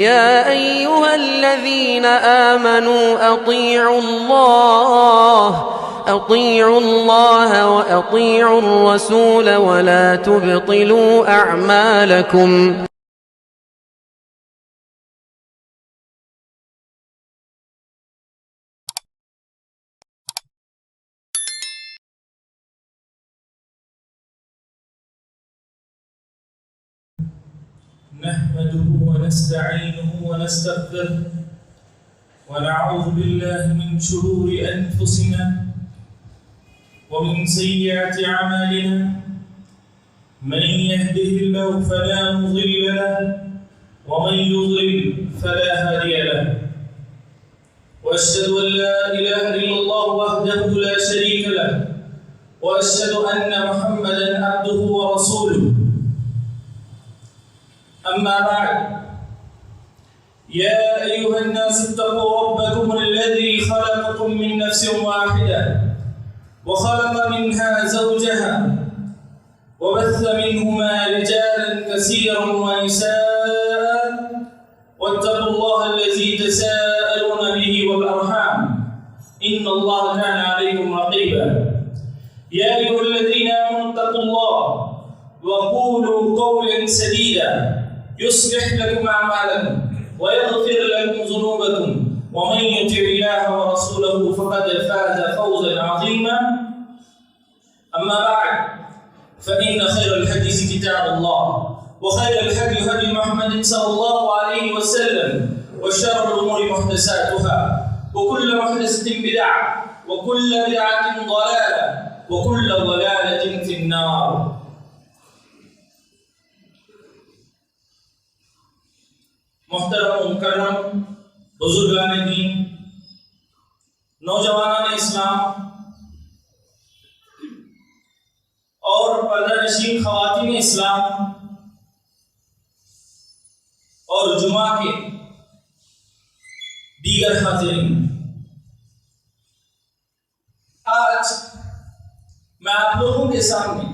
يا أيها الذين آمنوا أطيعوا الله وأطيعوا الرسول ولا تبطلوا أعمالكم. نحمده ونستعينه ونستغفره ونعوذ بالله من شرور أنفسنا ومن سيئات أعمالنا من يهده الله فلا مضل له ومن يضلل فلا هادي له وأشهد أن لا إله إلا الله وحده لا شريك له وأشهد أن محمدا عبده ورسوله. أما بعد يا أيها الناس اتقوا ربكم الذي خلقكم من نفس واحدة وخلق منها زوجها وبث منهما رجالا كثيرا ونساء واتقوا الله الذي تساءلون به والأرحام إن الله كان عليكم رقيبا. يا أيها الذين آمنوا اتقوا الله وقولوا قولا سديدا يصلح لكم أعمالكم ويغفر لكم ذنوبكم ومن يطع الله ورسوله فقد فاز فوزا عظيما. أما بعد فإن خير الحديث كتاب الله وخير الهدي هدي محمد صلى الله عليه وسلم وشر الأمور محدثاتها وكل محدثة بدعة وكل بدعة ضلالة وكل ضلالة في النار. محترم و مکرم بزرگان دین، نوجوانان اسلام اور پردہ نشین خواتین اسلام اور جمعہ کے دیگر حاضرین، آج میں آپ لوگوں کے سامنے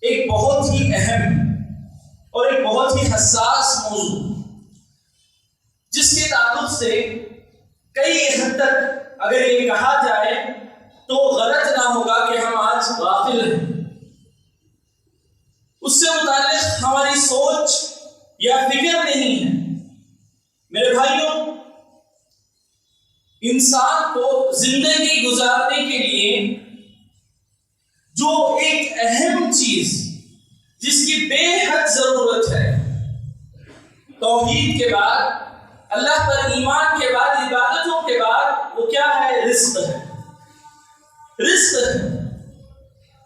ایک بہت ہی اہم اور ایک بہت ہی حساس موضوع جس کے تعلق سے کئی حد تک اگر یہ کہا جائے تو غلط نہ ہوگا کہ ہم آج غافل ہیں، اس سے متعلق ہماری سوچ یا فکر نہیں ہے. میرے بھائیوں، انسان کو زندگی گزارنے کے لیے جو ایک اہم چیز جس کی بے حد ضرورت ہے، توحید کے بعد، اللہ پر ایمان کے بعد، عبادتوں کے بعد، وہ کیا ہے؟ رزق ہے. رزق ہے،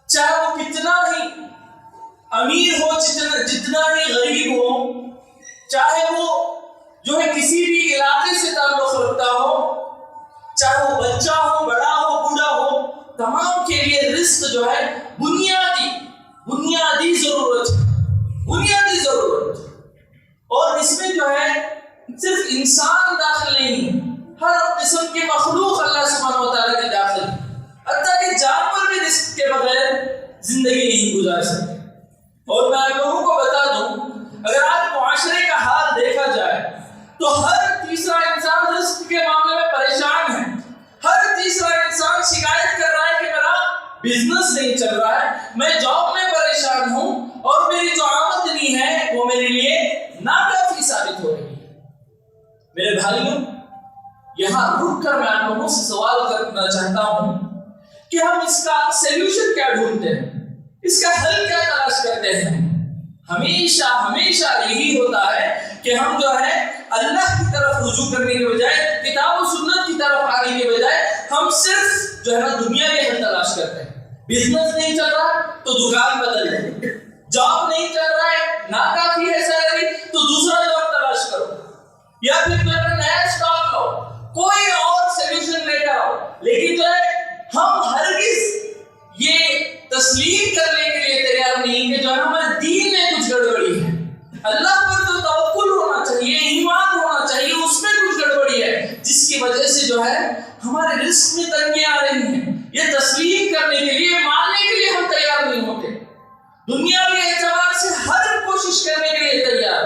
چاہے وہ کتنا ہی امیر ہو، جتنا ہی غریب ہو، چاہے وہ جو ہے کسی بھی علاقے سے تعلق رکھتا ہو، چاہے وہ بچہ ہو، بڑا ہو، بوڑھا ہو، تمام کے لیے رزق جو ہے بنیادی ضرورت ہے، بنیادی ضرورت. اور اس میں جو ہے صرف انسان داخل نہیں ہے، ہر قسم کی مخلوق اللہ سبحانہ و تعالیٰ کی داخل ہے، حتیٰ کہ جانور بھی رزق کے بغیر زندگی نہیں گزار سکتے. اور میں آپ لوگوں کو بتا دوں، اگر آج معاشرے کا حال دیکھا جائے تو ہر تیسرا انسان رزق کے معاملے میں پریشان ہے. ہر تیسرا انسان شکایت کر رہا ہے کہ میرا بزنس نہیں چل رہا ہے، میں جاب میں پریشان ہوں اور میری جو آمدنی ہے وہ میرے لیے ناکافی ثابت ہو رہی ہے. میرے بھائیوں، یہاں رک کر میں آپ لوگوں سے سوال کرنا چاہتا ہوں کہ ہم اس کا سیلوشن کیا ڈھونڈتے ہیں، اس کا حل کیا تلاش کرتے ہیں؟ ہمیشہ یہی ہوتا ہے کہ ہم جو ہے اللہ کی طرف رجوع کرنے کے بجائے، کتاب و سنت کی طرف آنے کے بجائے، ہم صرف جو ہے نا دنیا کے حل تلاش کرتے ہیں. بزنس نہیں چل رہا تو دکان بدل لیں، جاب نہیں چل رہا ہے، ناکافی ہے سیلری تو دوسرا جاب تلاش کرو، یا پھر جو ہے نیا اسٹاک لاؤ، کوئی اور سیلوشن لے کر آؤ. لیکن جو ہے ہم ہرگز یہ تسلیم کرنے کے لیے تیار نہیں کہ جو ہے ہمارے دین میں کچھ گڑبڑی ہے. اللہ پر جو توکل ہونا چاہیے، ایمان ہونا چاہیے، اس میں کچھ گڑبڑی ہے جس کی وجہ سے جو ہے ہمارے رزق میں تنگیاں آ رہی ہیں. یہ تسلیم کرنے کے لیے، ماننے کے لیے ہم تیار نہیں ہوتے. دنیاوی اعتبار سے ہر کوشش کرنے کے لیے تیار.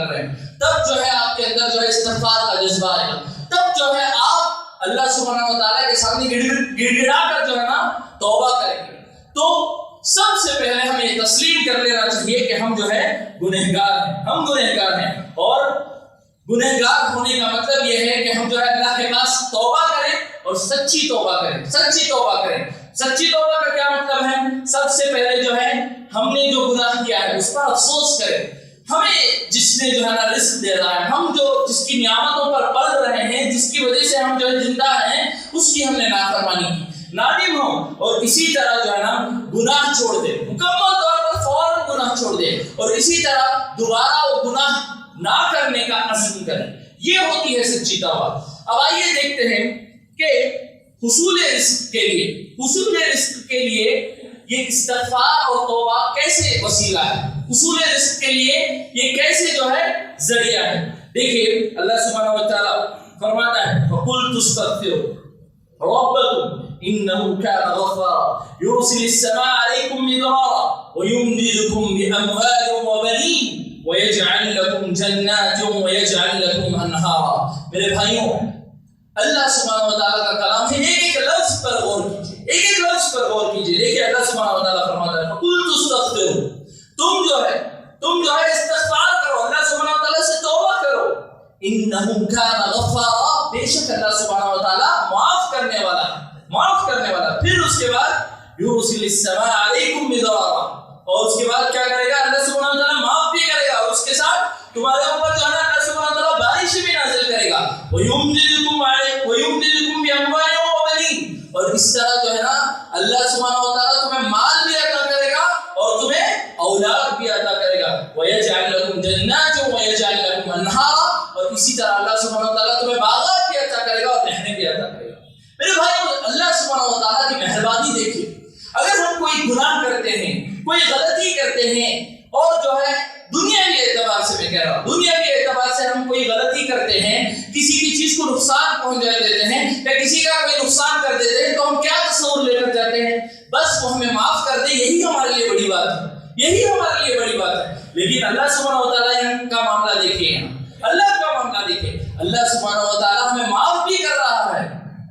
کر رہے ہیں، تب جو ہے آپ کے اندر جو ہے استغفار کا جذبہ آئے گا، تب جو ہے آپ اللہ سبحانہ و تعالیٰ کے سامنے گڑ گڑا کر جو ہے نا توبہ کریں گے۔ تو سب سے پہلے ہمیں یہ تسلیم کر لینا چاہیے کہ ہم جو ہے گنہگار ہیں، ہم گنہگار ہیں، اور گنہگار ہونے کا مطلب یہ ہے کہ ہم جو ہے اللہ کے پاس توبہ کریں اور سچی توبہ کریں، سچی توبہ کریں۔ سچی توبہ کا کیا مطلب ہے؟ سب سے پہلے جو ہے ہم نے جو گناہ کیا ہے اس پر افسوس کریں۔ ہمیں جس نے جو ہے نا رزق دے رہا ہے، ہم جو جس کی نعمتوں پر پل رہے ہیں، جس کی وجہ سے ہم جو ہے زندہ ہیں، اس کی ہم نے نافرمانی کی، نادم ہوں، اور اسی طرح جو ہے نا گناہ چھوڑ دے، مکمل طور پر فوراً گناہ چھوڑ دے، اور اسی طرح دوبارہ وہ گناہ نہ کرنے کا عزم کریں۔ یہ ہوتی ہے سچی توبہ۔ اب آئیے دیکھتے ہیں کہ حصول رزق کے لیے یہ استغفار اور توبہ کیسے وسیلہ ہے، حصول رزق کے لیے یہ کیسے جو ہے ذریعہ ہے۔ دیکھیے اللہ سبحانہ و تعالیٰ فرماتا ہے وَقُلْتُ اسْتَغْفِرُوا رَبَّكُمْ إِنَّهُ كَانَ غَفَّارًا يُرْسِلِ السَّمَاءَ عَلَيْكُمْ مِدْرَارًا وَيُمْدِدْكُمْ بِأَمْوَالٍ وَبَنِينَ وَيَجْعَلْ لَكُمْ جَنَّاتٍ وَيَجْعَلْ لَكُمْ أَنْهَارًا۔ میرے بھائیوں، اللہ سبحانہ و تعالیٰ کا کلام ہے، ایک ایک لفظ پر غور کیجیے، ایک ایک لفظ پر غور کیجیے۔ دیکھیے اللہ سبحانہ و تعالیٰ فرماتا ہے فَقُلْتُ اسْتَغْفِرُوا، تم جو ہے استغفار کرو، اللہ سبحانہ و تعالیٰ سے توبہ کرو۔ إِنَّهُ كَانَ غَفَّارًا، بے شک اللہ سبحانہ و تعالیٰ معاف کرنے والا ہے، معاف کرنے والا۔ پھر اس کے بعد يُرْسِلِ السَّمَاءَ عَلَيْكُمْ مِدْرَارًا، اور اس کے بعد کیا کرے گا؟ اللہ سبحانہ و تعالیٰ معاف بھی کرے گا، اور اس کے ساتھ تمہارے اوپر جو ہے اللہ سبحانہ و تعالیٰ بارش بھی نازل کرے گا۔ وَيُمْدِدْكُمْ بِأَمْوَالٍ وَبَنِينَ، اور اس طرح جو ہے نا اللہ سبحانہ و تعالیٰ تمہیں مال بھی عطا کرے گا اور تمہیں اولاد بھی عطا کرے گا۔ وَيَجْعَلْ لَكُمْ جَنَّاتٍ وَيَجْعَلْ لَكُمْ أَنْهَارًا، اور اسی طرح اللہ سبحانہ و تعالیٰ تمہیں باغات بھی عطا کرے گا اور نہریں بھی عطا کرے گا۔ میرے بھائیو، اللہ سبحانہ و تعالیٰ کی مہربانی دیکھیے، اگر ہم کوئی گناہ کرتے ہیں، کوئی غلطی کرتے ہیں، اور جو ہے دنیاوی اعتبار سے میں کہہ رہا ہوں، دنیاوی اعتبار سے ہم کوئی غلطی کرتے ہیں، کسی کی چیز کو نقصان پہنچا دیتے ہیں یا کسی کا کوئی نقصان کر دیتے ہیں، تو ہم کیا تصور لے کر جاتے ہیں؟ بس وہ ہمیں معاف کر دے، یہی ہمارے لیے بڑی بات ہے، یہی ہمارے لیے بڑی بات ہے۔ لیکن اللہ سبحانہ و تعالیٰ کا معاملہ دیکھیے، اللہ کا معاملہ دیکھیے، اللہ سبحانہ و تعالیٰ ہمیں معاف بھی کر رہا ہے،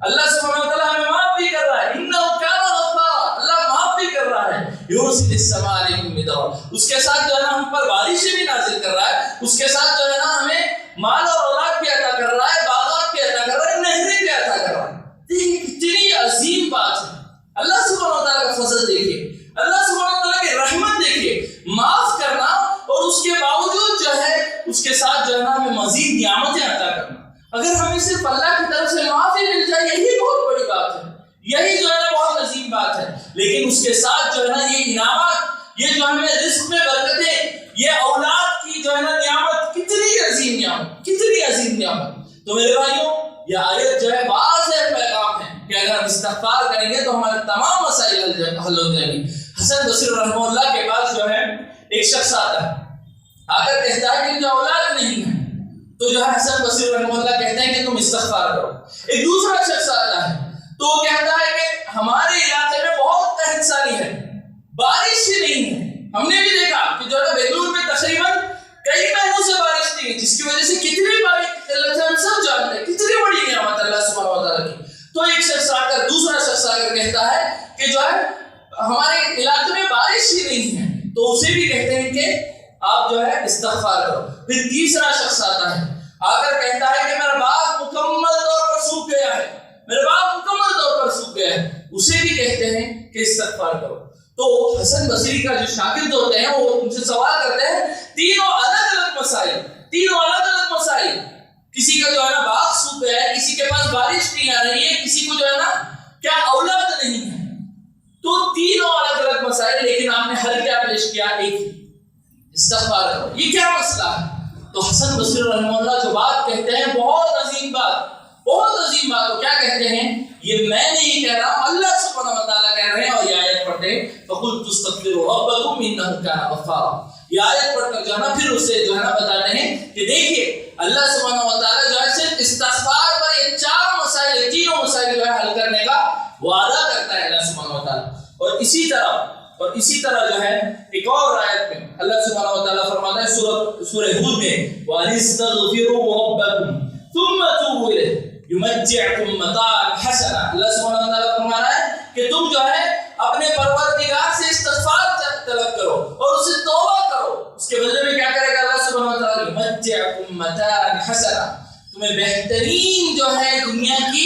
اللہ سبحانہ و تعالیٰ ہمیں معاف بھی کر رہا ہے۔ إِنَّهُ كَانَ غَفَّارًا، اللہ معاف بھی کر رہا ہے۔ يُرْسِلِ السَّمَاءَ عَلَيْكُمْ مِدْرَارًا، اس کے ساتھ جو ہے نا ہم پر بارشیں بھی نازل کر رہا ہے، اس کے ساتھ جو ہے نا ہمیں مال اور اولاد بھی عطا کر رہا ہے، باغات بھی عطا کر رہا ہے، نہریں بھی عطا کر رہا ہے۔ دیکھیے کتنی عظیم بات ہے، اللہ سبحانہ و تعالیٰ کا فضل دیکھیے، اللہ سبحانہ و تعالیٰ کی رحمت دیکھیے، معاف کرنا اور اس کے باوجود جو ہے اس کے ساتھ جو ہے نا ہمیں مزید نعمتیں عطا کرنا۔ اگر ہمیں صرف اللہ کی طرف سے معافی مل جائے، یہی بہت بڑی بات ہے، یہی جو ہے نا بہت عظیم بات ہے۔ لیکن اس کے ساتھ جو ہے نا یہ انعامات، یہ جو ہمیں رزق میں برکتیں، یہ اولاد کی جو ہے نا نعمت، کتنی عظیم نعمت، کتنی عظیم نعمت۔ تو میرے بھائیوں، یہ آیت جو ہے واضح پیغام ہے کہ اگر ہم استغفار کریں گے تو ہمارے تمام مسائل حل ہو جائیں گے۔ حسن بصری رحمہ اللہ کے پاس جو ہے ایک شخص آتا ہے، آ کر کہتا ہے کہ مجھے اولاد نہیں ہے، تو جو ہے حسن بصری رحمہ اللہ کہتے ہیں کہ تم استغفار کرو۔ ایک دوسرا شخص آتا ہے تو وہ کہتا ہے کہ ہمارے علاقے میں بہت قحط سالی ہے، بارش ہی نہیں ہے۔ ہم نے بھی دیکھا کہ جو ہے بنگلور میں تقریباً کئی مہینوں سے بارش نہیں ہے، جس کی وجہ سے کتنی باری قلت ہے، ہم سب جانتے ہیں، کتنی بڑی نعمت اللہ سبحانہ و تعالیٰ کی۔ تو ایک شخص آ کر، دوسرا شخص آ کر کہتا ہے کہ جو ہے ہمارے علاقے میں بارش ہی نہیں ہے، تو اسے بھی کہتے ہیں کہ آپ جو ہے استغفار کرو۔ پھر تیسرا شخص آتا ہے، آ کر کہتا ہے کہ میرا باغ مکمل طور پر سوکھ گیا ہے، میرا باغ مکمل طور پر سوکھ گیا ہے، اسے بھی کہتے ہیں کہ استغفار کرو۔ تو حسن بصری کا جو شاگرد ہوتے ہیں وہ ان سے سوال کرتے ہیں، تینوں الگ الگ مسائل، تینوں الگ الگ مسائل، کسی کا جو ہے نا باغ سوکھ گیا ہے، کسی کے پاس بارش نہیں آ رہی ہے، کسی کو جو ہے نا کیا اولاد نہیں ہے، تو تینوں الگ الگ مسائل، لیکن آپ نے حل کیا پیش کیا؟ ایک ہی، استغفار کرو۔ یہ کیا مسئلہ ہے؟ تو حسن بصری رحمہ اللہ جو بات کہتے ہیں بہت عظیم بات، بہت عظیم بات۔ وہ کیا کہتے ہیں؟ یہ میں نہیں کہہ رہا، اللہ سبحانہ و تعالیٰ کہہ رہے ہیں، اور یہ آیت پڑھتے ہیں فَقُلْتُ اسْتَغْفِرُوا رَبَّكُمْ إِنَّهُ كَانَ غَفَّارًا۔ یہ آیت پڑھ کر جو ہے نا پھر اسے جو ہے نا بتاتے ہیں کہ دیکھیے اللہ سبحانہ و تعالیٰ جو ہے صرف استغفار پر یہ چار مسائل، یہ تینوں مسائل جو ہے حل کرنے کا وعدہ کرتا ہے اللہ سبحانہ و تعالیٰ۔ اور اسی طرح جو ہے ایک اور آیت میں اللہ سبحانہ و تعالیٰ فرماتا ہے سورہ ہود میں وَأَنِسْتَغْفِرُوا رَبَّكُمْ ثُمَّ تُوبُوا إِلَيْهِ يُمَتِّعْكُم مَّتَاعًا حَسَنًا. اللہ سبحانہ وتعالیٰ فرما رہا ہے کہ تم جو ہے اپنے پروردگار سے استغفار طلب کرو اور اسے توبہ کرو. اس کے بدلے میں کیا کرے گا اللہ سبحانہ وتعالیٰ؟ يُمَتِّعْكُم مَّتَاعًا حَسَنًا. تمہیں بہترین جو ہے دنیا کی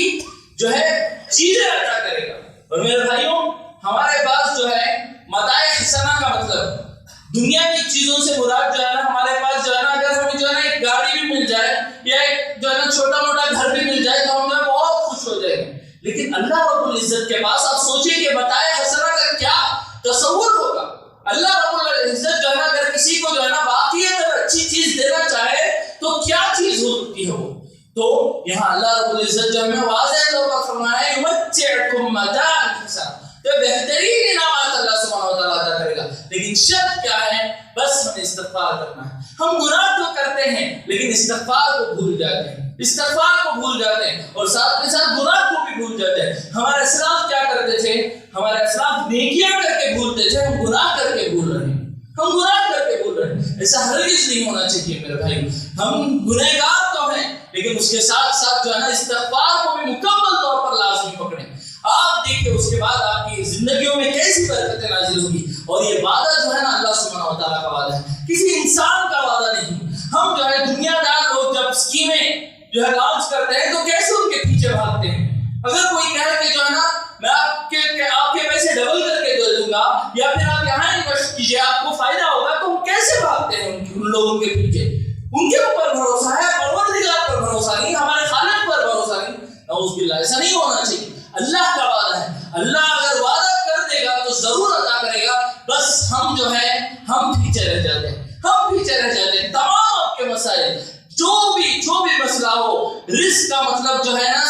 جو ہے چیزیں عطا کرے گا. اور میرے بھائیوں ہمارے پاس جو ہے متاع حسنہ کا مطلب دنیا کی چیزوں سے مراد جو ہے نا ہمارے پاس جو ہے نا اگر ہمیں جو ہے نا ایک گاڑی بھی مل جائے یا ایک جو ہے نا چھوٹا موٹا گھر بھی مل جائے تو ہم جو ہے بہت خوش ہو جائیں گے. لیکن اللہ رب العزت کے پاس آپ سوچیں کہ متاع حسنہ کا کیا تصور ہوگا. اللہ رب العزت جو ہے نا اگر کسی کو جو ہے نا واقعی اچھی چیز دینا چاہے تو کیا چیز ہوتی ہے وہ؟ تو یہاں اللہ رب العزت جو ہمیں واضح طور پر فرمایا ہے یمتعکم متاعا حسنا، تو بہترین انعامات اللہ سبحانہ و تعالیٰ عطا کرے گا. لیکن شرط کیا ہے؟ بس ہمیں استغفار کرنا ہے. ہم گناہ تو کرتے ہیں لیکن استغفار کو بھول جاتے ہیں، استغفار کو بھول جاتے ہیں اور ساتھ کے ساتھ گناہ کو بھی بھول جاتے ہیں. ہمارے اسلاف کیا کرتے تھے؟ ہمارے اسلاف نیکیاں کر کے بھولتے تھے، ہم گناہ کر کے بھول رہے ہیں، ہم گناہ کر کے بھول رہے ہیں. ایسا ہرگز نہیں ہونا چاہیے میرے بھائی. ہم گنہگار تو ہیں لیکن اس کے ساتھ ساتھ جو ہے نا استغفار کو بھی مکمل طور پر لازمی پکڑیں. آپ دیکھیں اس کے بعد آپ کی زندگیوں میں کیسی برکتیں نازل ہوگی. اور یہ وعدہ جو ہے نا اللہ سبحانہ و تعالیٰ کا وعدہ ہے، کسی انسان کا وعدہ نہیں. ہم جو ہے دنیا دار لوگ جب اسکیمیں جو ہے لانچ کرتے ہیں تو کیسے ان کے پیچھے بھاگتے ہیں. اگر کوئی کہے کہ جو ہے نا میں آپ کے پیسے ڈبل کر کے دے دوں گا یا پھر آپ یہاں انویسٹ کیجیے آپ کو فائدہ ہوگا، تو ہم کیسے بھاگتے ہیں ان لوگوں کے پیچھے؟ ان کے اوپر بھروسہ ہے، پروردگار پر بھروسہ نہیں، ہمارے خالق پر بھروسہ نہیں. نعوذ باللہ، ایسا نہیں ہونا چاہیے. اللہ کا وعدہ ہے، اللہ اگر وعدہ کر دے گا تو ضرور عطا کرے گا. بس ہم جو ہے ہم پیچھے رہ جاتے ہیں، ہم پیچھے رہ جاتے ہیں. تمام آپ کے مسائل جو بھی مسئلہ ہو، رزق کا مطلب جو ہے نا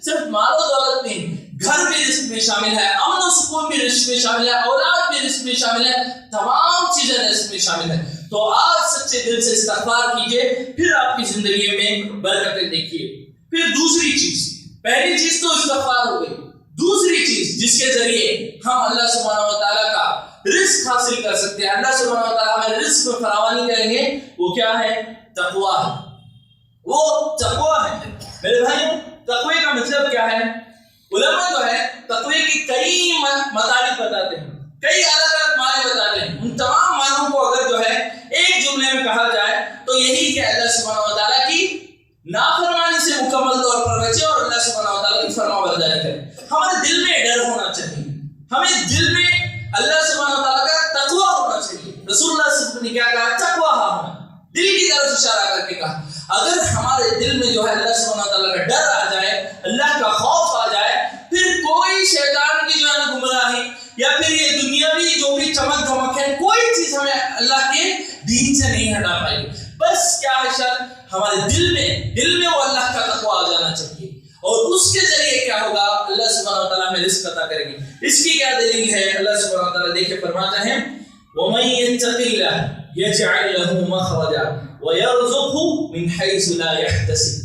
صرف مال و دولت نہیں، گھر بھی رزق میں شامل ہے، امن و سکون بھی رزق میں شامل ہے، اولاد بھی رزق میں شامل ہے، تمام چیزیں رزق میں شامل ہیں. تو آپ سچے دل سے استغفار کیجئے، پھر آپ کی زندگی میں برکتیں دیکھیے. پھر دوسری چیز، پہلی چیز تو استغفار ہو گئی. دوسری چیز جس کے ذریعے ہم اللہ سبحانہ و تعالیٰ کا رزق حاصل کر سکتے ہیں، اللہ سبحانہ و تعالیٰ ہمیں رزق میں فراوانی کریں گے، وہ کیا ہے؟ تقویٰ ہے. وہ تقویٰ ہے. میرے بھائیوں تقوی کا مطلب کیا ہے؟ علماء جو ہے تقوی کی کئی مطالب بتاتے ہیں، کئی الگ الگ معنی بتاتے ہیں. ان تمام معنوں کو اگر جو ہے ایک جملے میں کہا جائے تو یہی کہ اللہ سبحانہ و تعالیٰ کی نافرمانی سے مکمل طور پر بچے اور اللہ سبحانہ و تعالیٰ کی فرما برداری کرے. ہمارے دل میں ڈر ہونا چاہیے، ہمیں دل میں اللہ سبحانہ و تعالیٰ کا تقویٰ ہونا چاہیے. رسول اللہ صلی اللہ علیہ وسلم نے کیا کہا؟ تقویٰ ہونا، دل کی طرف اشارہ کر کے کہا. اگر ہمارے دل میں جو ہے اللہ سبحانہ و تعالیٰ کا ڈر آ جائے، اللہ کا خوف آ جائے، پھر کوئی شیطان کی جو ہے نا گمراہی یا پھر یہ دنیاوی جو بھی چمک دھمک ہے، کوئی چیز ہمیں اللہ کے دین سے نہیں ہٹا پائے گی. بس کیا ہے شرط؟ ہمارے دل میں وہ اللہ کا تقویٰ آ جانا چاہیے، اور اس کے ذریعے کیا ہوگا؟ اللہ سبحانہ و تعالیٰ ہمیں رزق عطا کرے گی. اس کی کیا دلیل ہے؟ اللہ سبحانہ و تعالیٰ دیکھیں فرماتا ہے وَمَن يَتَّقِ اللَّهَ يَجْعَلْ لَهُ مَخْرَجًا وَيَرْزُقْهُ مِنْ حَيْثُ لَا يَحْتَسِبُ.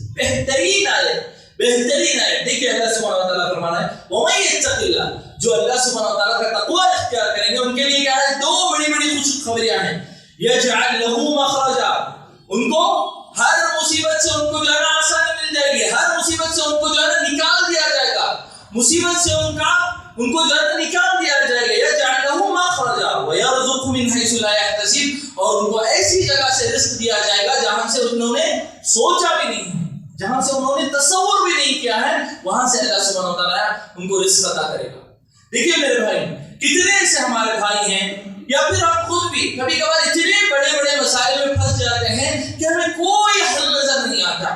بہترین آیت دیکھیے اللہ سبحانہ و تعالیٰ فرمانا ہے وَمَن يَتَّقِ اللَّهَ، جو اللہ سبحانہ و تعالیٰ کا تقویٰ اختیار کریں گے ان کے لیے کیا ہے؟ دو بڑی خوشخبریاں ہیں. يَجْعَلْ لَهُ مَخْرَجًا، ان کو ہر مصیبت سے ان کو جو ہے نا آسانی مل جائے گی، ہر مصیبت سے ان کو جو ہے نا نکال دیا جائے گا، مصیبت سے ان کو جو ہے نا نکال دیا جائے گا. يَجْعَلْ لَهُ مَخْرَجًا وَيَرْزُقْهُ مِنْ حَيْثُ لَا يَحْتَسِبُ، اور ان کو ایسی جگہ سے رزق دیا جائے گا جہاں سے انہوں نے سوچا بھی نہیں ہے، جہاں سے انہوں نے تصور بھی نہیں کیا ہے، وہاں سے اللہ سبحانہ و تعالیٰ ان کو رزق عطا کرے گا. دیکھیے میرے بھائی کتنے ایسے ہمارے بھائی ہیں یا پھر ہم خود بھی کبھی کبھار اتنے بڑے مسائل میں پھنس جاتے ہیں کہ ہمیں کوئی حل نظر نہیں آتا،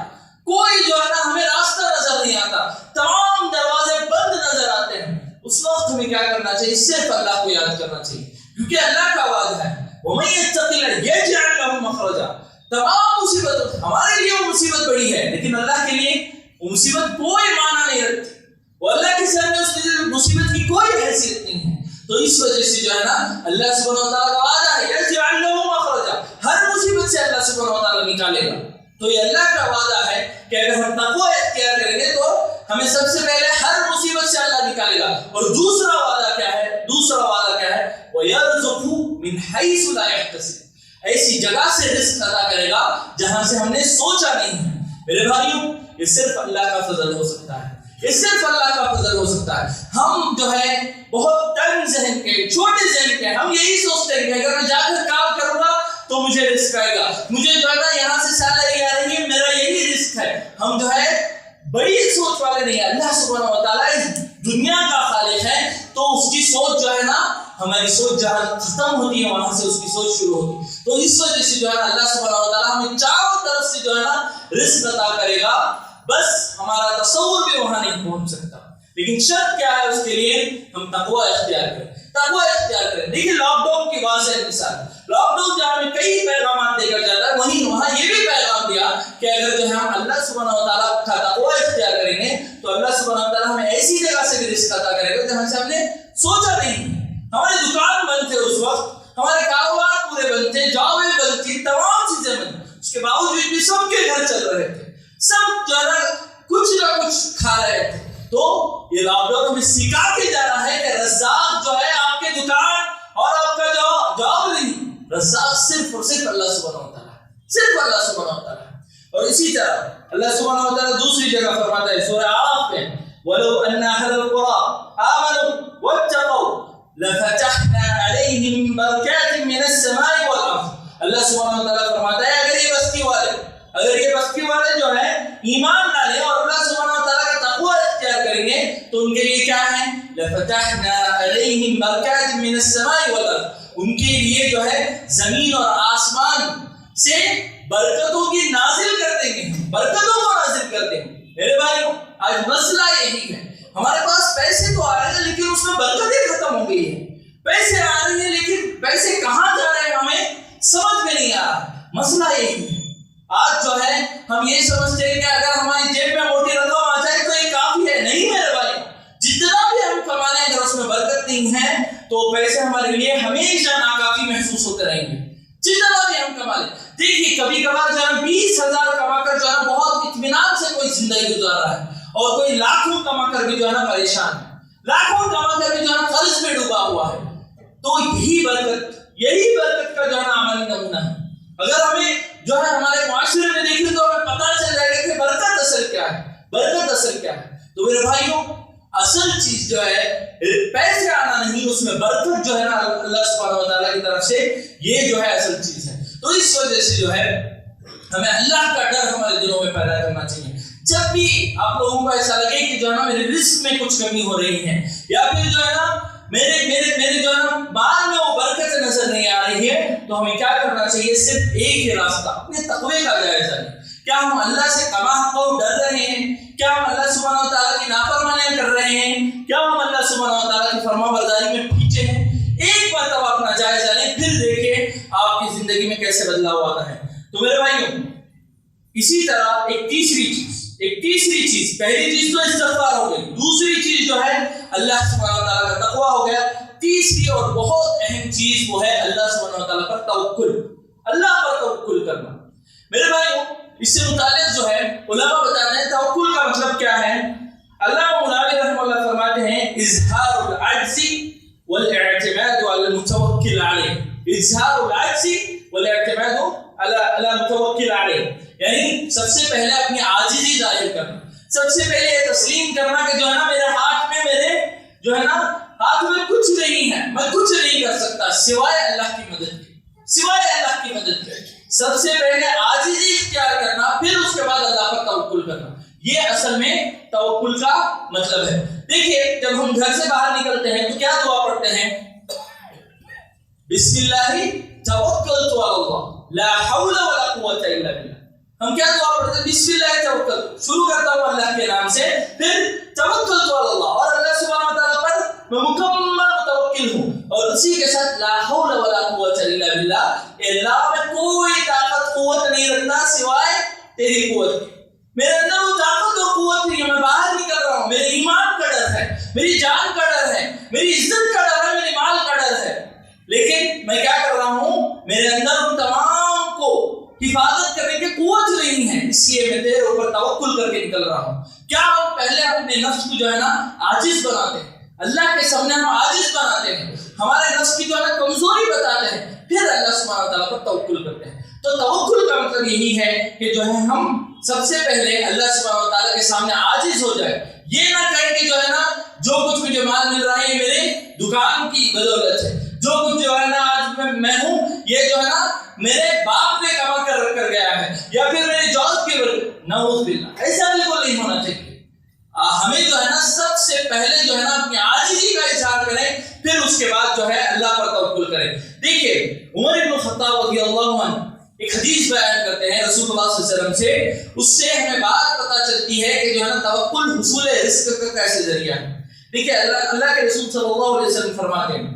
کوئی جو ہے نا ہمیں راستہ نظر نہیں آتا، تمام دروازے بند نظر آتے ہیں. اس وقت ہمیں کیا کرنا چاہیے؟ صرف اللہ کو یاد کرنا چاہیے، کیونکہ اللہ کا وعدہ ہے وَمَن يَتَّقِ اللَّهَ يَجْعَلْ لَهُ مَخْرَجًا. تمام مصیبت ہمارے لیے وہ مصیبت بڑی ہے لیکن اللہ کے لیے وہ مصیبت کوئی معنی نہیں رکھتی، وہ اللہ کے سر میں اس مصیبت کی کوئی حیثیت نہیں ہے. تو اس وجہ سے جو ہے نا اللہ سبحانہ و تعالیٰ کا وعدہ ہے يَجْعَلْ لَهُ مَخْرَجًا، ہر مصیبت سے اللہ سبحانہ و تعالیٰ نکالے گا. تو یہ اللہ کا وعدہ ہے کہ اگر ہم تقویٰ اختیار کریں گے تو ہمیں سب سے پہلے ہر مصیبت سے اللہ نکالے گا. اور دوسرا وعدہ کیا ہے؟ وَيَرْزُقْهُ مِنْ حَيْثُ لَا يَحْتَسِبُ، ایسی جگہ سے رزق عطا کرے گا جہاں سے ہم نے سوچا نہیں ہے۔ میرے بھائیوں، یہ صرف اللہ کا فضل ہو سکتا ہے، یہ صرف اللہ کا فضل ہو سکتا ہے۔ ہم جو ہے بہت تنگ ذہن کے، چھوٹے ذہن کے، ہم یہی سوچتے ہیں کہ اگر میں جا کر کام کروں گا تو مجھے رزق آئے گا، مجھے جو ہے نا یہاں سے سیلری آ رہی ہے، میرا یہی رزق ہے۔ ہم جو ہے بڑی سوچ والے نہیں ہیں۔ اللہ سبحانہ و تعالیٰ اس دنیا کا خالق ہے، تو اس کی سوچ جو ہے نا، ہماری سوچ جہاں ختم ہوتی ہے وہاں سے اس کی سوچ شروع ہوتی ہے۔ تو اس وجہ سے جو ہے اللہ سبحانہ و تعالیٰ ہمیں چاروں طرف سے جو ہے نا رزق عطا کرے گا، بس ہمارا تصور بھی وہاں نہیں پہنچ سکتا۔ لیکن شرط کیا ہے؟ اس کے لیے ہم تقویٰ اختیار کریں، تقویٰ اختیار کریں۔ دیکھیے لاک ڈاؤن کی واضح مثال، لاک ڈاؤن جہاں ہمیں کئی پیغامات دے کر جاتا ہے، وہاں یہ بھی پیغام دیا کہ اگر جو ہے ہم اللہ سبحانہ و تعالیٰ کا تقویٰ اختیار کریں گے تو اللہ سبحانہ و تعالیٰ ہمیں ایسی جگہ سے بھی رزق عطا کرے گا جہاں سے ہم نے سوچا نہیں۔ ہمارے دکان بند تھے اس وقت، ہمارے کاروبار پورے بند تھے، جابیں بند تھی، تمام چیزیں بند، اس کے باوجود بھی سب کے گھر چل رہے تھے، سب جو ہے کچھ نہ کچھ کھا رہے تھے۔ تو یہ لاک ڈاؤن ہمیں سکھا کے جا رہا ہے کہ رزاق جو ہے آپ کے دکان اور آپ کا جاب نہیں، رزاق صرف اور صرف اللہ سبحانہ و تعالیٰ ہے، صرف اللہ سبحانہ و تعالیٰ ہے۔ اور اسی طرح اللہ سبحانہ و تعالیٰ دوسری جگہ فرماتا ہے سورہ اعراف میں، وَلَوْ أَنَّ أَهْلَ الْقُرَىٰ آمَنُوا وَاتَّقَوْا لَفَتَحْنَا عَلَيْهِمْ بَرَكَاتٍ مِّنَ السَّمَاءِ وَالْأَرْضِ۔ اللہ سبحانہ و تعالیٰ فرماتا ہے اگر یہ بستی والے جو ہے ایمان ڈالیں اور اللہ سبحانہ و تعالیٰ کا تقویٰ اختیار کریں گے تو ان کے لیے کیا ہے؟ لَفَتَحْنَا عَلَيْهِمْ بَرَكَاتٍ مِّنَ السَّمَاءِ وَالْأَرْضِ، ان کے لیے جو ہے زمین اور آسمان سے برکتوں کی نازل کر دیں گے، برکتوں کو نازل کر دیں گے۔ میرے بھائیوں، آج مسئلہ یہی ہے، ہمارے پاس پیسے تو آ رہے ہیں لیکن اس میں برکتیں ختم ہو گئی ہیں، پیسے آ رہے ہیں لیکن پیسے کہاں جا رہے ہیں ہمیں سمجھ میں نہیں آ رہا۔ مسئلہ یہی ہے، آج جو ہے ہم یہ سمجھتے ہیں کہ اگر ہماری جیب میں موٹی رقم آ جائے تو یہ کافی ہے۔ نہیں میرے بھائی، جتنا بھی ہم کما لیں اگر اس میں برکت نہیں ہے تو پیسے ہمارے لیے ہمیشہ ناکافی محسوس ہوتے رہیں گے، جتنا بھی ہم کما لیں۔ دیکھیے کبھی کبھار جو ہے 20,000 کما کر جو ہے بہت اطمینان سے کوئی زندگی گزار رہا ہے، اور کوئی لاکھوں کما کر بھی جو ہے نا پریشان ہے، لاکھوں کما کر بھی جو ہے قرض میں ڈوبا ہوا ہے۔ تو یہی برکت کا جو ہے نا عملی نمونہ ہے۔ اگر ہمیں جو ہے ہمارے معاشرے میں دیکھیں تو ہمیں پتہ چل جائے گا کہ برکت اصل کیا ہے، برکت اصل کیا ہے۔ تو میرے بھائیوں، اصل چیز جو ہے پیسے آنا نہیں، اس میں برکت جو ہے نا اللہ سبحانہ و تعالیٰ کی طرف سے، یہ جو ہے اصل چیز ہے۔ تو اس وجہ سے جو ہے ہمیں اللہ کا ڈر ہمارے دلوں میں پیدا کرنا چاہیے۔ جب بھی آپ لوگوں کو ایسا لگے کہ جو ہے نا میرے رزق میں کچھ کمی ہو رہی ہے، یا پھر جو ہے نا میرے جو ہے نا مال میں وہ برکت نظر نہیں آ رہی ہے، تو ہمیں کیا کرنا چاہیے؟ صرف ایک ہی راستہ، اپنے تقوی کا جائزہ لیں۔ کیا ہم اللہ سے کما حقہ ڈر رہے ہیں؟ کیا ہم اللہ سبحانہ و تعالیٰ کی نافرمانیاں کر رہے ہیں؟ کیا ہم اللہ سبحانہ و تعالیٰ کی فرما برداری میں پیچھے ہیں؟ ایک بار تب اپنا جائزہ لیں، پھر دیکھیں آپ کی زندگی میں کیسے بدلاؤ آتا ہے۔ تو میرے بھائیوں، اسی طرح ایک تیسری چیز، پہلی چیز تو استغفار ہو گئی، دوسری چیز جو ہے اللہ سبحانہ و تعالیٰ کا تقویٰ ہو گیا، تیسری اور بہت اہم چیز وہ ہے اللہ سبحانہ و تعالیٰ پر توکل، اللہ پر توکل کرنا۔ میرے بھائیوں، اس سے متعلق جو ہے علماء بتاتے ہیں توکل کا مطلب کیا ہے۔ علامہ مناوی رحمہ اللہ فرماتے ہیں اظہار العجز والاعتماد على المتوکل علیہ، اظہار العجز والاعتماد على المتوکل علیہ، یعنی سب سے پہلے اپنی عاجزی ظاہر کرنا، سب سے پہلے یہ تسلیم کرنا کہ جو ہے نا میرے ہاتھ میں کچھ نہیں ہے، میں کچھ نہیں کر سکتا سوائے اللہ کی مدد کے، سب سے پہلے عاجزی اختیار کرنا، پھر اس کے بعد اللہ پر توکل کرنا۔ یہ اصل میں توکل کا مطلب ہے۔ دیکھیے جب ہم گھر سے باہر نکلتے ہیں تو کیا دعا پڑھتے ہیں؟ بسم اللہ توکلت علی اللہ لا حول ولا قوت الا باللہ۔ ہم کیا دعا پڑھتے ہیں؟ بسم اللہ توکل، شروع کرتا ہوں اللہ کے نام سے، پھر توکلت علی اللہ، اور اللہ سبحانہ و تعالیٰ پر میں مکمل متوکل ہوں، اور اسی کے ساتھ لا حول ولا قوت الا باللہ، اللہ میں کوئی طاقت قوت نہیں رکھتا سوائے تیری قوت کی۔ میرے اندر وہ طاقت اور قوت نہیں ہے، میں باہر نکل رہا ہوں، میرے ایمان کا ڈر ہے، میری جان کا ڈر ہے، میری عزت کا ڈر ہے، میرے مال کا ڈر ہے، لیکن میں کیا کر رہا ہوں؟ میرے اندر ان تمام کو حفاظت کرنے کی قوت نہیں ہے، اس لیے میں تیرے اوپر توکل کر کے نکل رہا ہوں۔ کیا ہم پہلے اپنے نفس کو جو ہے نا عاجز بناتے ہیں، اللہ کے سامنے ہم عاجز بناتے ہیں، ہمارے نفس کی جو ہے نا کمزوری بتاتے ہیں، پھر اللہ سبحانہ وتعالیٰ پر توکل کرتے ہیں۔ تو توکل کا مطلب یہی ہے کہ جو ہے ہم سب سے پہلے اللہ سبحانہ وتعالیٰ کے سامنے عاجز ہو جائے، یہ نہ کہیں کہ جو ہے نا جو کچھ مجھے مال مل رہا ہے یہ میرے دکان کی بدولت ہے، جو کچھ جو ہے نا آج میں ہوں یہ جو ہے نا میرے باپ نے کما کر رکھ کر گیا ہے، یا پھر میری جاب کی برکت، نعوذ باللہ، ایسا بالکل نہیں ہونا چاہیے۔ ہمیں جو ہے نا سب سے پہلے جو ہے نا اپنی عاجزی کا اظہار کریں، پھر اس کے بعد جو ہے اللہ پر توکل کریں۔ دیکھیے عمر بن الخطاب رضی اللہ عنہ ایک حدیث بیان کرتے ہیں رسول اللہ صلی اللہ علیہ وسلم سے، اس سے ہمیں بات پتہ چلتی ہے کہ جو ہے نا توکل حصول رزق کا کیسے ذریعہ ہے۔ دیکھیے اللہ کے رسول صلی اللہ علیہ وسلم فرماتے ہیں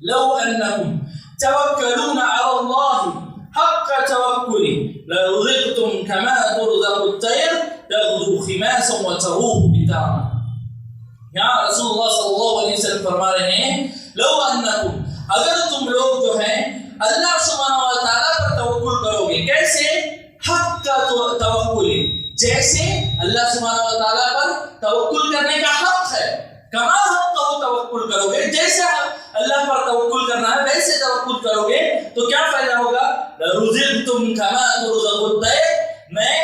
لو انکم توکلون علی اللہ حق توکل لرزقتم کما ترزق الطیر تغدو خماسا وتروح بطانا۔ یہاں رسول اللہ صلی اللہ علیہ وسلم فرما رہے ہیں لو انکم، اگر تم لوگ جو ہیں اللہ سبحانہ و تعالیٰ پر توکل کرو گے، کیسے؟ حق کا توکل، جیسے اللہ سبحانہ و تعالیٰ پر توکل کرنے کا حق ہے، کما حق کا توکل کرو گے، جیسے اللہ پر توکل کرنا ہے ویسے توکل کرو گے تو کیا فائدہ ہوگا؟ رزقتم کما ترزق الطیر، میں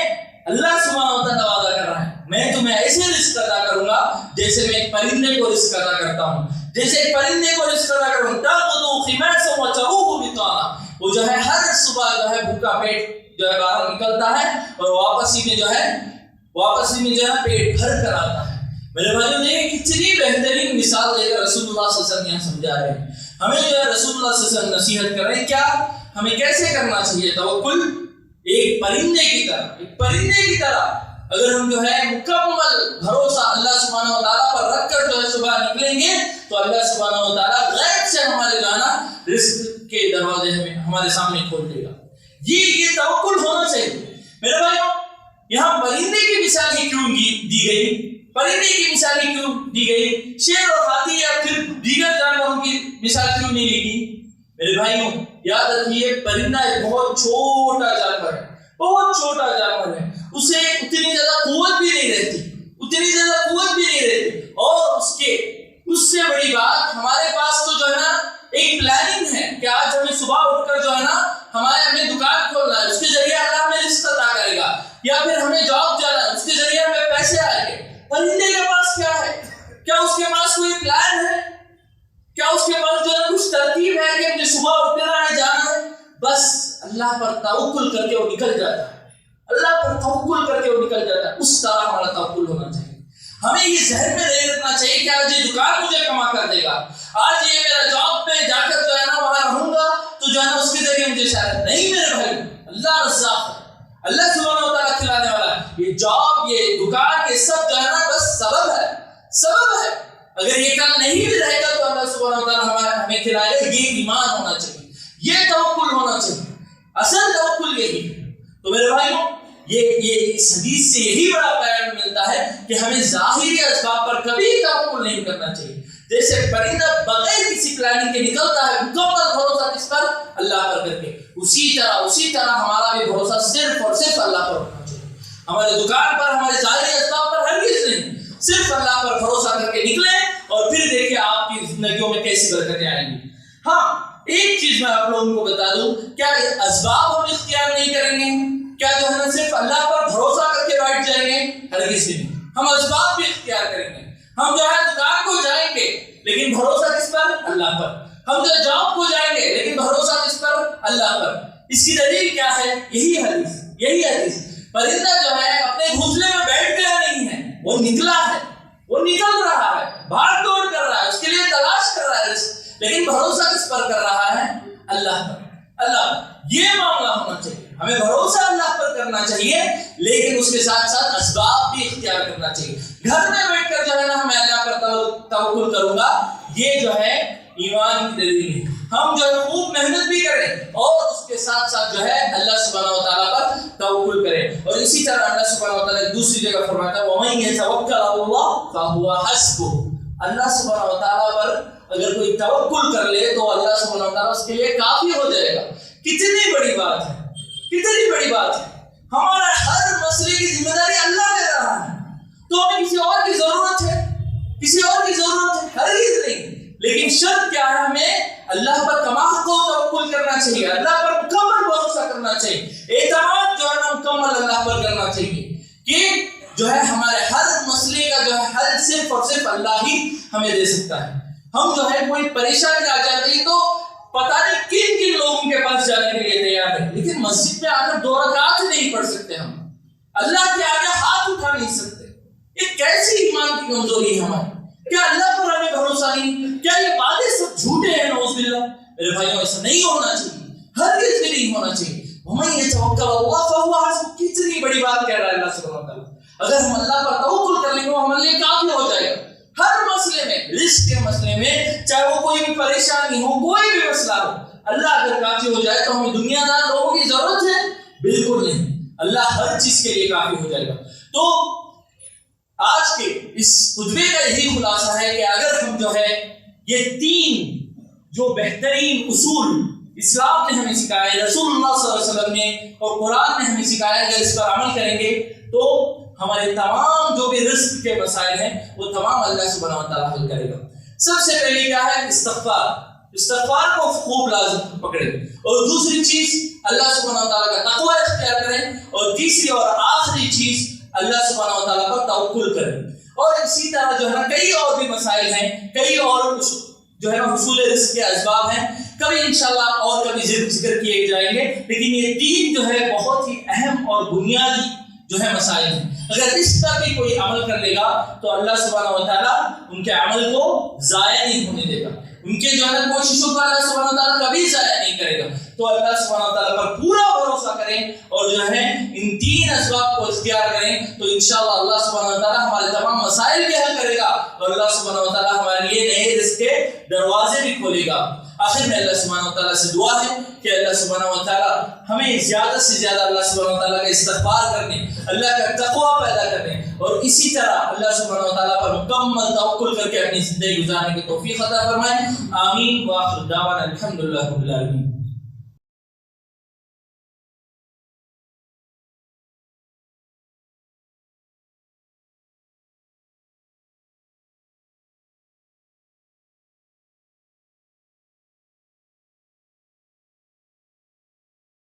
اللہ سبحانہ و تعالیٰ وعدہ کر رہا ہے میں تمہیں ایسے رزق عطا کروں گا جیسے میں ایک پرندے کو رزق عطا کرتا ہوں، جیسے ایک پرندے کو رزق عطا کروں گا۔ تغدو خماسا وتروح بطانا، وہ جو ہے ہر صبح جو ہے بھوکا پیٹ جو ہے باہر نکلتا ہے اور واپسی میں جو ہے پیٹ بھر کر آتا ہے۔ میرے بھائیوں نے کتنی بہترین مثال دے کر رسول اللہ صلی اللہ علیہ وسلم یہاں سمجھا رہے ہیں، ہمیں جو ہے رسول اللہ صلی اللہ علیہ وسلم نصیحت کر رہے ہیں کیا ہمیں کیسے کرنا چاہیے توکل؟ ایک پرندے کی طرح اگر ہم جو ہے مکمل بھروسہ اللہ سبحانہ و تعالیٰ پر رکھ کر جو ہے صبح نکلیں گے تو اللہ سبحانہ و تعالیٰ غیب سے ہمارے جو ہے نا رزق کے دروازے ہمارے سامنے کھول دے گا۔ یہ توکل ہونا چاہیے۔ میرے بھائیوں یہاں پرندے کی مثال ہی کیوں دی گئی؟ پرندے کی مثال ہی کیوں دی گئی؟ شیر اور ہاتھی یا پھر دیگر جانوروں کی مثال کیوں نہیں لی گئی؟ میرے بھائیوں یاد رکھیے پرندہ ایک بہت چھوٹا جانور ہے، اسے اتنی زیادہ قوت بھی نہیں رہتی، اور اس سے بڑی بات ہمارے پاس تو جو ہے نا ایک پلاننگ ہے کہ آج ہمیں صبح اٹھ کر جو ہے نا ہمیں دکان کھولنا ہے، اس کے ذریعے اللہ ہمیں رزق عطا کرے گا، یا پھر ہمیں جاب جانا ہے، اس کے ذریعے ہمیں پیسے آئیں گے۔ پرندے کے پاس کیا ہے؟ کیا اس کے پاس کوئی پلان ہے؟ کیا اس کے پاس جو ہے کچھ ترتیب ہے کہ مجھے صبح اٹھنا ہے جانا ہے؟ بس اللہ پر توکل کر کے وہ نکل جاتا ہے، اس طرح ہمارا توکل ہونا چاہیے۔ ہمیں یہ ذہن میں نہیں رکھنا چاہیے کہ آج یہ دکان مجھے کما کر دے گا، آج یہ میرا جاب پہ جا کر جو ہے نا وہاں رہوں گا تو جو ہے نا اس کے ذریعے مجھے شاید نہیں۔ میرے بھائی اللہ رزاق ہے، اللہ سبحانہ و تعالیٰ کھلانے والا ہے۔ یہ جاب یہ دکان یہ سب جو ہے نا بس سبب ہے۔ اگر یہ کل نہیں بھی رہے گا تو اللہ سبحانہ و تعالیٰ ہمیں کھلائے گا۔ یہ ایمان ہونا چاہیے، یہ توکل ہونا چاہیے، اصل توکل یہی ہے۔ تو میرے بھائیوں یہ اس حدیث سے یہی بڑا بیان ملتا ہے کہ ہمیں ظاہری اسباب پر کبھی توکل نہیں کرنا چاہیے۔ جیسے پرندہ بغیر کسی پلاننگ کے نکلتا ہے مکمل بھروسہ کس پر؟ اللہ پر کر کے، اسی طرح ہمارا بھی بھروسہ صرف اور صرف اللہ پر ہونا چاہیے۔ ہمارے دکان پر ہمارے ظاہری اسباب پر ہرگز نہیں، صرف اللہ پر بھروسہ کر کے نکلیں اور پھر دیکھیں آپ کی زندگیوں میں کیسی برکتیں آئیں گی۔ ہاں ایک چیز میں آپ لوگوں کو بتا دوں، کیا اسباب ہم اختیار نہیں کریں گے؟ کیا جو ہے نا صرف اللہ پر بھروسہ کر کے بیٹھ جائیں گے؟ ہرگز نہیں، ہم اسباب بھی اختیار کریں گے۔ ہم جو ہے دکان کو جائیں گے لیکن بھروسہ کس پر؟ اللہ پر۔ ہم جو جاب کو جائیں گے لیکن بھروسہ کس پر؟ اللہ پر۔ اس کی دلیل کیا ہے؟ یہی حدیث۔ پرندہ جو ہے اپنے گھونسلے میں بیٹھ گیا نہیں ہے، وہ نکلا ہے، وہ نکل رہا ہے، بھاگ دوڑ کر رہا ہے، اس کے لیے تلاش کر رہا ہے، لیکن بھروسہ کس پر کر رہا ہے؟ اللہ پر۔ یہ معاملہ ہونا چاہیے، ہمیں بھروسہ اللہ پر کرنا چاہیے لیکن اس کے ساتھ ساتھ اسباب بھی اختیار کرنا چاہیے۔ گھر میں بیٹھ کر جو ہے نا میں اللہ پر توکل کروں گا، یہ جو ہے ایمان کی دلیل ہے۔ ہم جو ہے خوب محنت بھی کریں اور اس کے ساتھ ساتھ جو ہے اللہ سبحانہ و تعالیٰ پر توکل کریں۔ اور اسی طرح اللہ سبحانہ و تعالیٰ دوسری جگہ فرماتا ہے وَمَن يَتَوَكَّلْ عَلَى اللَّهِ فَهُوَ حَسْبُهُ، اللہ سبحانہ و تعالیٰ پر اگر کوئی توکل کر لے تو اللہ سبحانہ و تعالیٰ اس کے لیے کافی ہو جائے گا۔ کتنی بڑی بات ہے، ہمارا ہر مسئلے کی ذمہ داری اللہ لے رہا ہے، تو ہمیں کسی اور کی ضرورت ہے؟ کسی اور کی ضرورت ہے؟ ہرگز نہیں. لیکن شرط کیا ہے؟ ہمیں اللہ پر کمال کو توکل کرنا چاہیے, اللہ پر مکمل بھروسہ کرنا چاہیے, اعتماد جو ہے نا مکمل اللہ پر کرنا چاہیے کہ جو ہے ہمارے ہر مسئلے کا جو ہے حل صرف اور صرف اللہ ہی ہمیں دے سکتا ہے. ہم جو ہے کوئی پریشانی آ جاتی تو پتہ نہیں کن کن لوگوں کے پاس جانے کے لیے تیار ہے, لیکن مسجد میں آ کر 2 رکعت نہیں پڑھ سکتے, ہم اللہ کے آگے ہاتھ اٹھا نہیں سکتے. یہ کیسی ایمان کی کمزوری ہے ہماری؟ کیا اللہ پر ہمیں بھروسہ نہیں؟ کیا یہ وعدے سب جھوٹے ہیں؟ نعوذ باللہ. میرے بھائیوں ایسا نہیں ہونا چاہیے, ہرگز بھی نہیں ہونا چاہیے. وَمَن يَتَوَكَّلْ عَلَى اللَّهِ فَهُوَ حَسْبُهُ. کتنی بڑی بات کہہ رہا ہے اللہ سبحانہ وتعالیٰ. اگر ہم اللہ پر توکل کر لیں گے وہ ہمارے لیے کافی ہو جائے گا. ہر مسئلے میں, رزق کے مسئلے میں, چاہے وہ کوئی بھی پریشانی ہو, کوئی بھی مسئلہ ہو, اللہ اگر کافی ہو جائے تو ہمیں دنیا دار لوگوں کی ضرورت ہے؟ بالکل نہیں. اللہ ہر چیز کے لیے کافی ہو جائے گا. تو آج کے اس خطبے کا یہی خلاصہ ہے کہ اگر ہم جو ہے یہ 3 جو بہترین اصول اسلام نے ہمیں سکھایا, رسول اللہ صلی اللہ علیہ وسلم نے اور قرآن نے ہمیں سکھایا, اگر اس پر عمل کریں گے تو ہمارے تمام جو بھی رزق کے مسائل ہیں وہ تمام اللہ سبحانہ و تعالیٰ حل کرے گا. سب سے پہلے کیا ہے؟ استغفار. استغفار کو خوب لازم پکڑیں. اور دوسری چیز اللہ سبحانہ و تعالیٰ کا تقوی اختیار کریں. اور تیسری اور آخری چیز اللہ سبحانہ و تعالیٰ پر توکل کریں. اور اسی طرح جو ہے نا کئی اور بھی مسائل ہیں, کئی اور جو ہے نا حصول رزق کے اسباب ہیں, کبھی انشاءاللہ اور کبھی ذکر کیے جائیں گے. لیکن یہ 3 جو ہے بہت ہی اہم اور بنیادی جو ہے مسائل ہیں. اگر اس پر بھی کوئی عمل کر لے گا تو اللہ سبحانہ و تعالیٰ ان کے عمل کو ضائع نہیں ہونے دے گا. ان کے جو ہے کوششوں کو اللہ سبحانہ و تعالیٰ کبھی ضائع نہیں کرے گا. تو اللہ سبحانہ و تعالیٰ پر پورا بھروسہ کریں اور جو ہے ان 3 اسباب کو اختیار کریں تو انشاءاللہ اللہ سبحانہ و تعالیٰ ہمارے تمام مسائل بھی حل کرے گا اور اللہ سبحانہ و تعالیٰ ہمارے لیے نئے رزق کے دروازے بھی کھولے گا. آخر میں اللہ سبحانہ و تعالیٰ سے دعا ہے کہ اللہ سبحانہ و تعالیٰ ہمیں زیادہ سے زیادہ اللہ سبحانہ و تعالیٰ کا استغفار کرنے, اللہ کا تقوی پیدا کرنے اور اسی طرح اللہ سبحانہ و تعالیٰ پر مکمل توکل کر کے اپنی زندگی گزارنے کی توفیق عطا فرمائے. آمین. وآخر دعوانا الحمدللہ رب العالمین.